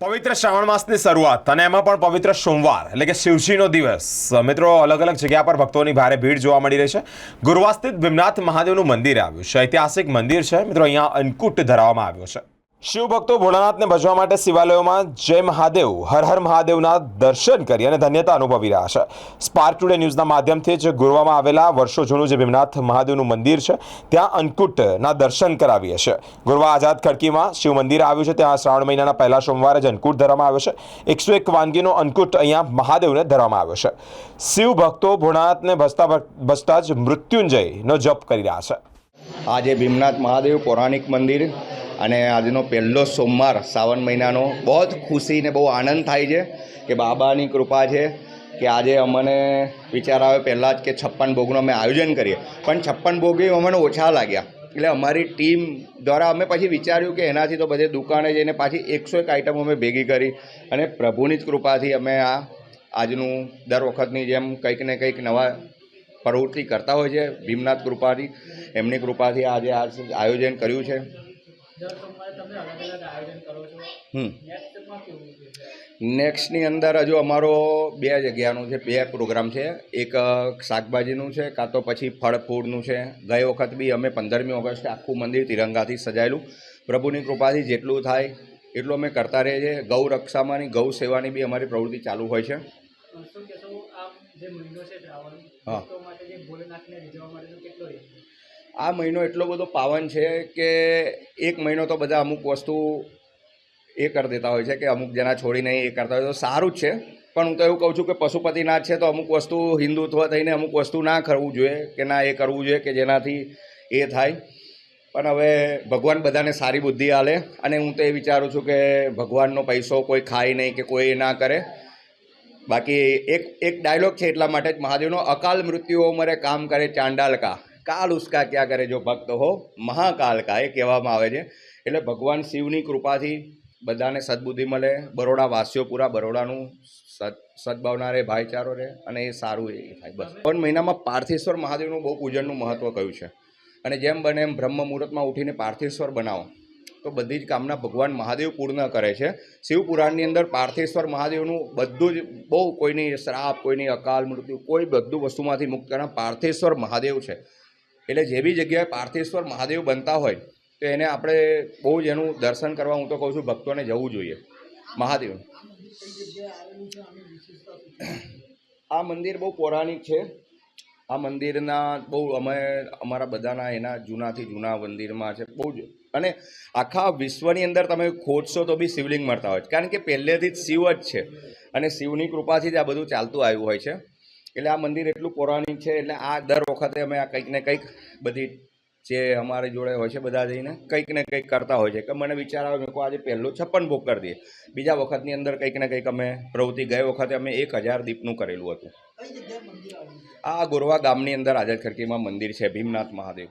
પવિત્ર શ્રાવણ માસની શરૂઆત અને એમાં પણ પવિત્ર સોમવાર એટલે કે શિવજીનો દિવસ મિત્રો અલગ અલગ જગ્યા પર ભક્તોની ભારે ભીડ જોવા મળી રહી છે। ગુરવા સ્થિત ભીમનાથ મહાદેવનું મંદિર આવ્યું છે। ઐતિહાસિક મંદિર છે મિત્રો। અહીંયા અન્નકૂટ ધરાવવામાં આવ્યો છે। શિવ ભક્તો ભોળાનાથને ભજવા માટે શિવાલયોમાં જય મહાદેવ હર હર મહાદેવના દર્શન કરી અને ધન્યતા અનુભવી રહ્યા છે। સ્પાર્ક ટુડે ન્યૂઝના માધ્યમથી જ ગુરવામાં આવેલા વર્ષો જૂનું જે ભીમનાથ મહાદેવનું મંદિર છે ત્યાં અન્નકૂટના દર્શન કરાવીએ છીએ। ગુરવા આઝાદ ખડકીમાં શિવ મંદિર આવ્યું છે। ત્યાં શ્રાવણ મહિનાના પહેલા સોમવારે જ અન્નકૂટ ધરવામાં આવ્યો છે। 101 વાનગીનો અન્નકૂટ અહીંયા મહાદેવને ધરવામાં આવ્યો છે। શિવ ભક્તો ભોળાનાથને ભજતા જ મૃત્યુંજયનો જપ કરી રહ્યા છે। આજે ભીમનાથ મહાદેવ પૌરાણિક મંદિર અને આજનો પહેલો સોમવાર સાવન મહિનાનો બહુ ખુશી ને બહુ આનંદ થાય છે કે બાબાની કૃપા છે કે આજે અમને વિચાર આવ્યો પહેલાં જ કે 56 ભોગનું અમે આયોજન કરીએ, પણ 56 ભોગ અમને ઓછા લાગ્યા એટલે અમારી ટીમ દ્વારા અમે પછી વિચાર્યું કે એનાથી તો બધે દુકાને જઈને પાછી 101 આઈટમ અમે ભેગી કરી અને પ્રભુની જ કૃપાથી અમે આજનું દર વખતની જેમ કંઈક ને કંઈક નવા પ્રવૃત્તિ કરતા હોય છે। ભીમનાથ કૃપાથી એમની કૃપાથી આજે આ આયોજન કર્યું છે। નેક્સ્ટની અંદર હજુ અમારો 2 જગ્યાનું છે, 2 પ્રોગ્રામ છે। એક શાકભાજીનું છે કાં તો પછી ફળ ફૂડનું છે। ગઈ વખત બી અમે 15મી ઓગસ્ટે આખું મંદિર તિરંગાથી સજાયેલું। પ્રભુની કૃપાથી જેટલું થાય એટલું અમે કરતા રહીએ છીએ। ગૌ રક્ષામાંની ગૌ સેવાની બી અમારી પ્રવૃત્તિ ચાલુ હોય છે। આ મહિનો એટલો બધો પાવન છે કે એક મહિનો તો બધા અમુક વસ્તુ એ કરી દેતા હોય છે કે અમુક જણા છોડીને એ કરતા હોય તો સારું જ છે, પણ હું તો એવું કહું છું કે પશુપતિનાથ છે તો અમુક વસ્તુ હિન્દુત્વ થઈને અમુક વસ્તુ ના કરવું જોઈએ કે ના એ કરવું જોઈએ કે જેનાથી એ થાય। પણ હવે ભગવાન બધાને સારી બુદ્ધિ આલે અને હું તો એ વિચારું છું કે ભગવાનનો પૈસો કોઈ ખાય નહીં કે કોઈ ના કરે। બાકી એક ડાયલોગ છે એટલા માટે જ મહાદેવનો, અકાલ મૃત્યુઓ મરે કામ કરે ચાંડાલ કા, કાલ ઉસકા ક્યાં કરે જો ભક્ત હો મહાકાલ કા, એ કહેવામાં આવે છે। એટલે ભગવાન શિવની કૃપાથી બધાને સદબુદ્ધિ મળે, બરોડા વાસીઓ પૂરા બરોડાનું સદભાવના રહે, ભાઈચારો રહે અને એ સારું એ થાય બસ। 3 મહિનામાં પાર્થેશ્વર મહાદેવનું બહુ પૂજનનું મહત્ત્વ કહ્યું છે અને જેમ બને એમ બ્રહ્મ મુહૂર્તમાં ઉઠીને પાર્થેશ્વર બનાવો તો બધી જ કામના ભગવાન મહાદેવ પૂર્ણ કરે છે। શિવપુરાણની અંદર પાર્થેશ્વર મહાદેવનું બધું જ બહુ, કોઈની શ્રાપ, કોઈની અકાલ મૃત્યુ, કોઈ બધું વસ્તુમાંથી મુક્ત કરનાર પાર્થેશ્વર મહાદેવ છે। એટલે જે બી જગ્યાએ પાર્થેશ્વર મહાદેવ બનતા હોય તો એને આપણે બહુ જ એનું દર્શન કરવા હું તો કહું છું ભક્તોને જવું જોઈએ મહાદેવ। આ મંદિર બહુ પૌરાણિક છે। આ મંદિરના બહુ અમે અમારા બધાના એના જૂનાથી જૂના મંદિરમાં છે બહુ જ, અને આખા વિશ્વની અંદર તમે ખોજશો તો બી શિવલિંગ મળતા હોય છે, કારણ કે પહેલેથી જ શિવ જ છે અને શિવની કૃપાથી જ આ બધું ચાલતું આવ્યું હોય છે। એટલે આ મંદિર એટલું પૌરાણિક છે એટલે આ દર વખતે અમે આ કંઈક ને કંઈક બધી જે અમારી જોડે હોય છે બધા જઈને કંઈક ને કંઈક કરતા હોય છે કે મને વિચાર આવે કે આજે પહેલું 56 ભોગ કરી દઈએ, બીજા વખતની અંદર કંઈક ને કંઈક અમે પ્રવૃત્તિ, ગઈ વખતે અમે 1000 દીપનું કરેલું હતું। આ ગોરવા ગામની અંદર આઝાદ ખડકીમાં મંદિર છે ભીમનાથ મહાદેવ।